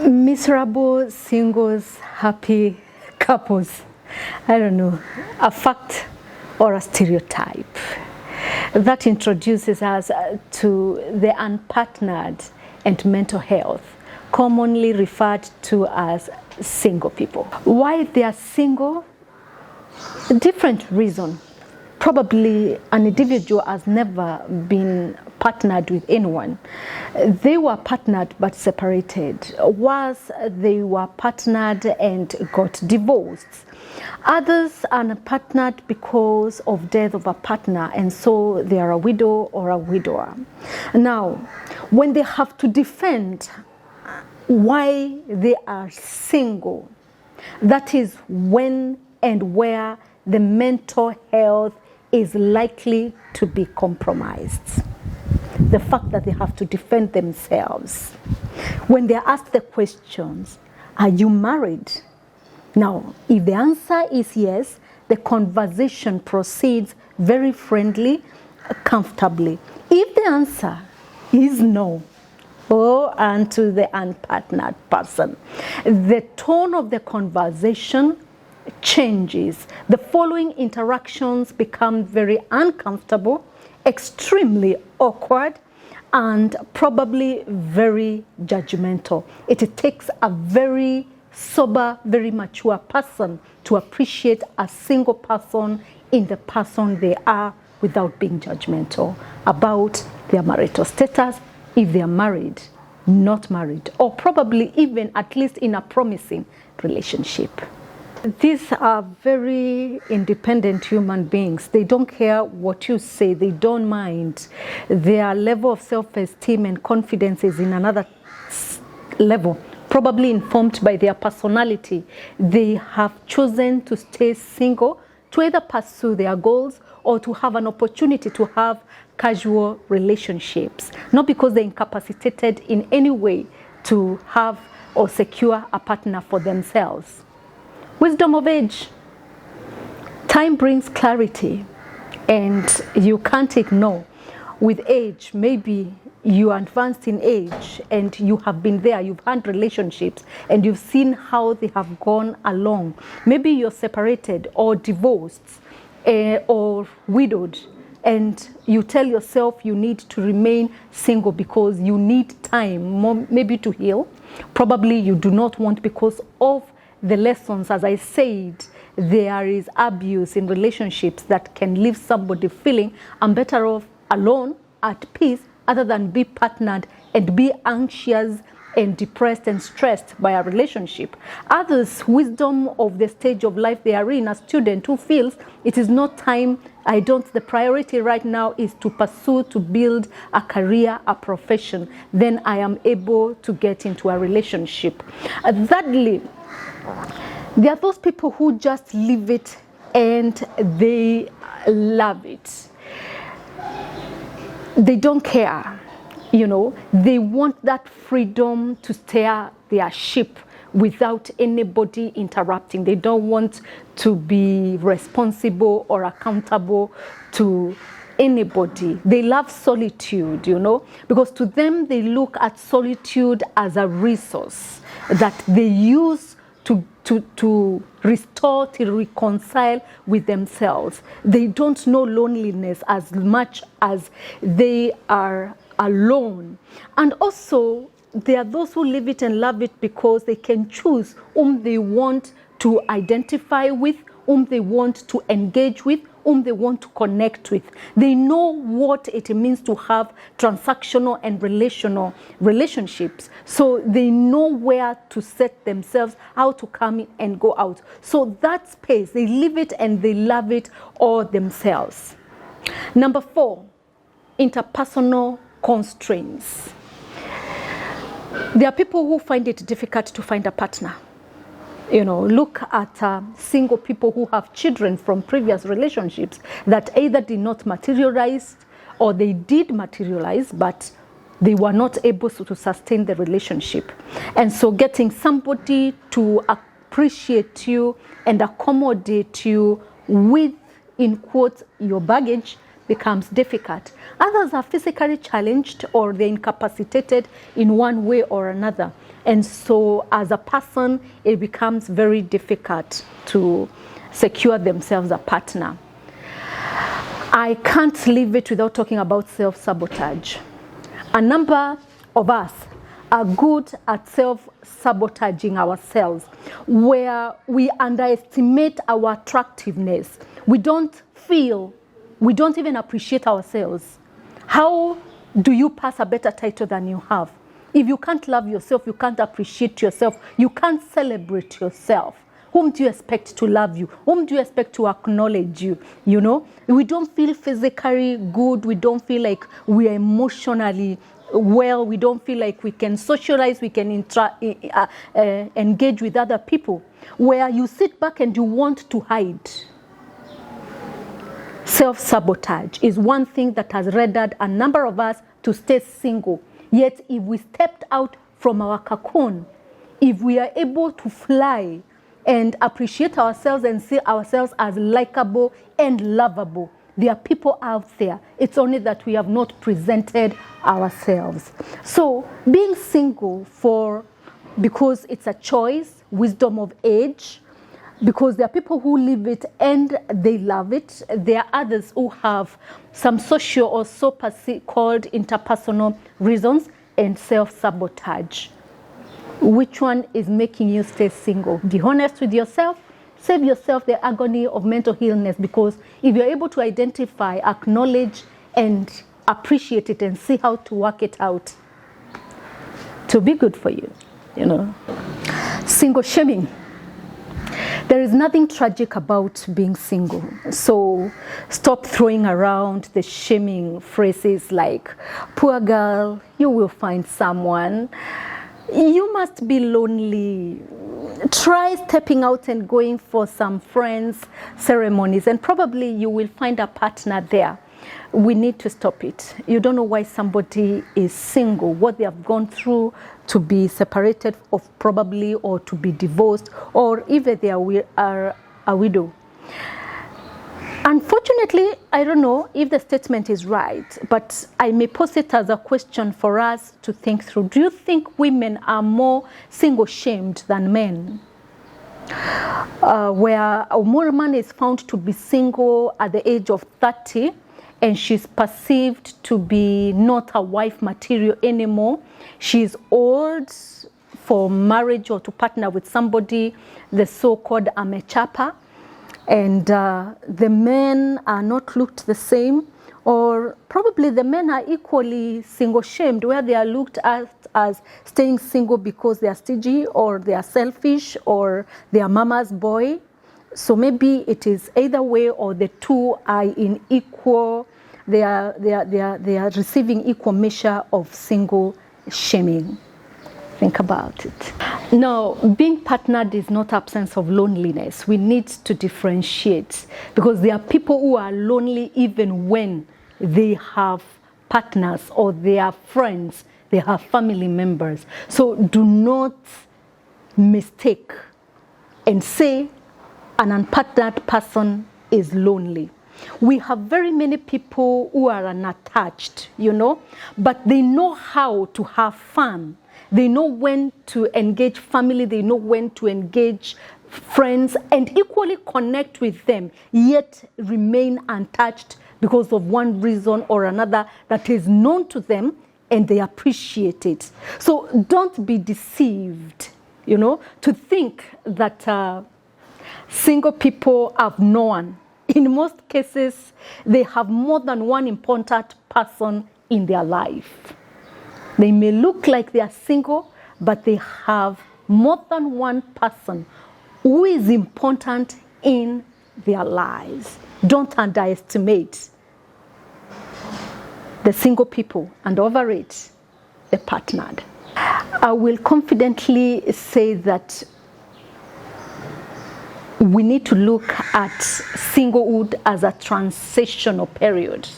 Miserable singles, happy couples. I don't know, a fact or a stereotype that introduces us to the unpartnered and mental health, commonly referred to as single people. Why they are single? Different reason. Probably an individual has never been partnered with anyone. They were partnered but separated. Once they were partnered and got divorced. Others are partnered because of death of a partner, and so they are a widow or a widower. Now, when they have to defend why they are single, that is when and where the mental health is likely to be compromised. The fact that they have to defend themselves. When they are asked the questions, are you married? Now, if the answer is yes, the conversation proceeds very friendly, comfortably. If the answer is no, and to the unpartnered person, the tone of the conversation changes. The following interactions become very uncomfortable, extremely awkward, and probably very judgmental. It takes a very sober, very mature person to appreciate a single person in the person they are without being judgmental about their marital status, if they are married, not married, or probably even at least in a promising relationship. These are very independent human beings. They don't care what you say. They don't mind. Their level of self-esteem and confidence is in another level, probably informed by their personality. They have chosen to stay single to either pursue their goals or to have an opportunity to have casual relationships, not because they're incapacitated in any way to have or secure a partner for themselves. Wisdom of age. Time brings clarity, and you can't ignore. With age, maybe you are advanced in age and you have been there, you've had relationships and you've seen how they have gone along. Maybe you're separated or divorced or widowed, and you tell yourself you need to remain single because you need time, maybe to heal. Probably you do not want, because of the lessons, as I said, there is abuse in relationships that can leave somebody feeling I'm better off alone, at peace, other than be partnered and be anxious and depressed and stressed by a relationship. Others, wisdom of the stage of life they are in, a student who feels it is not time, the priority right now is to pursue, to build a career, a profession, then I am able to get into a relationship. Thirdly, there are those people who just leave it and they love it. They don't care, they want that freedom to steer their ship without anybody interrupting. They don't want to be responsible or accountable to anybody. They love solitude, because to them they look at solitude as a resource that they use to restore, to reconcile with themselves. They don't know loneliness as much as they are alone. And also, there are those who live it and love it because they can choose whom they want to identify with, whom they want to engage with, whom they want to connect with. They know what it means to have transactional and relational relationships. So they know where to set themselves, how to come in and go out. So that space, they live it and they love it all themselves. Number 4, interpersonal constraints. There are people who find it difficult to find a partner. Look at single people who have children from previous relationships that either did not materialize or they did materialize, but they were not able to sustain the relationship. And so getting somebody to appreciate you and accommodate you with, in quotes, your baggage becomes difficult. Others are physically challenged or they're incapacitated in one way or another. And so as a person, it becomes very difficult to secure themselves a partner. I can't leave it without talking about self-sabotage. A number of us are good at self-sabotaging ourselves, where we underestimate our attractiveness. We don't even appreciate ourselves. How do you pass a better title than you have? If you can't love yourself, you can't appreciate yourself, you can't celebrate yourself. Whom do you expect to love you? Whom do you expect to acknowledge you? You know, we don't feel physically good. We don't feel like we are emotionally well. We don't feel like we can socialize, we can engage with other people. Where you sit back and you want to hide. Self-sabotage is one thing that has rendered a number of us to stay single. Yet if we stepped out from our cocoon, if we are able to fly and appreciate ourselves and see ourselves as likable and lovable, there are people out there. It's only that we have not presented ourselves. So being single because it's a choice, wisdom of age, because there are people who live it and they love it. There are others who have some social or called interpersonal reasons and self-sabotage. Which one is making you stay single? Be honest with yourself. Save yourself the agony of mental illness, because if you're able to identify, acknowledge, and appreciate it and see how to work it out, to be good for you, you know. Single shaming. There is nothing tragic about being single. So stop throwing around the shaming phrases like, poor girl, you will find someone. You must be lonely. Try stepping out and going for some friends' ceremonies, and probably you will find a partner there. We need to stop it. You don't know why somebody is single, what they have gone through to be separated of probably, or to be divorced, or even they are a widow. Unfortunately, I don't know if the statement is right, but I may pose it as a question for us to think through. Do you think women are more single shamed than men? Where a woman is found to be single at the age of 30, and she's perceived to be not a wife material anymore. She's old for marriage or to partner with somebody, the so-called amechapa. And the men are not looked the same, or probably the men are equally single shamed, where they are looked at as staying single because they are stingy, or they are selfish, or they are mama's boy. So maybe it is either way, or the two are in equal, they are receiving equal measure of single shaming. Think about it. Now, being partnered is not absence of loneliness. We need to differentiate, because there are people who are lonely even when they have partners, or they are friends, they have family members. So do not mistake and say an unpartnered person is lonely. We have very many people who are unattached, you know, but they know how to have fun. They know when to engage family, they know when to engage friends, and equally connect with them, yet remain untouched because of one reason or another that is known to them, and they appreciate it. So don't be deceived, you know, to think that single people have no one. In most cases, they have more than one important person in their life. They may look like they are single, but they have more than one person who is important in their lives. Don't underestimate the single people and overrate the partnered. I will confidently say that we need to look at singlehood as a transitional period.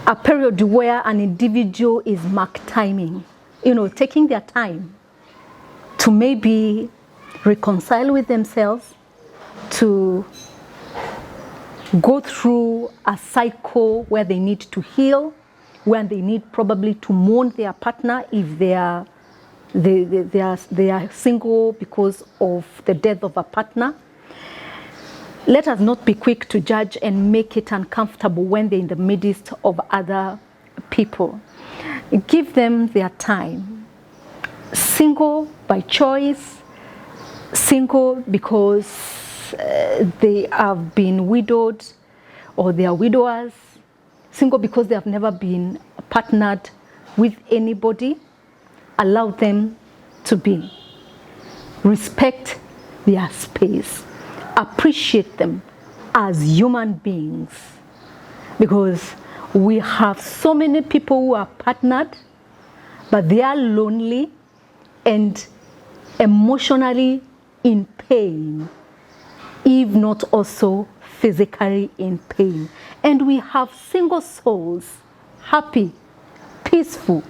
A period where an individual is mark timing, you know, taking their time to maybe reconcile with themselves, to go through a cycle where they need to heal, where they need probably to mourn their partner if they are they are single because of the death of a partner. Let us not be quick to judge and make it uncomfortable when they're in the midst of other people. Give them their time. Single by choice, single because they have been widowed or they are widowers, single because they have never been partnered with anybody. Allow them to be. Respect their space. Appreciate them as human beings, because we have so many people who are partnered, but they are lonely and emotionally in pain, if not also physically in pain. And we have single souls, happy, peaceful,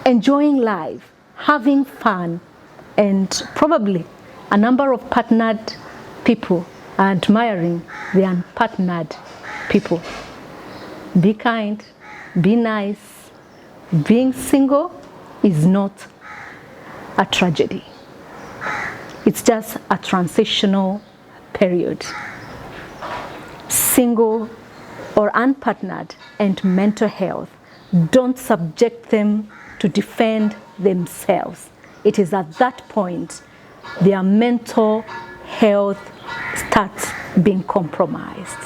enjoying life, having fun, and probably a number of partnered people are admiring the unpartnered people. Be kind, be nice. Being single is not a tragedy. It's just a transitional period. Single or unpartnered and mental health, don't subject them to defend themselves. It is at that point their mental health starts being compromised.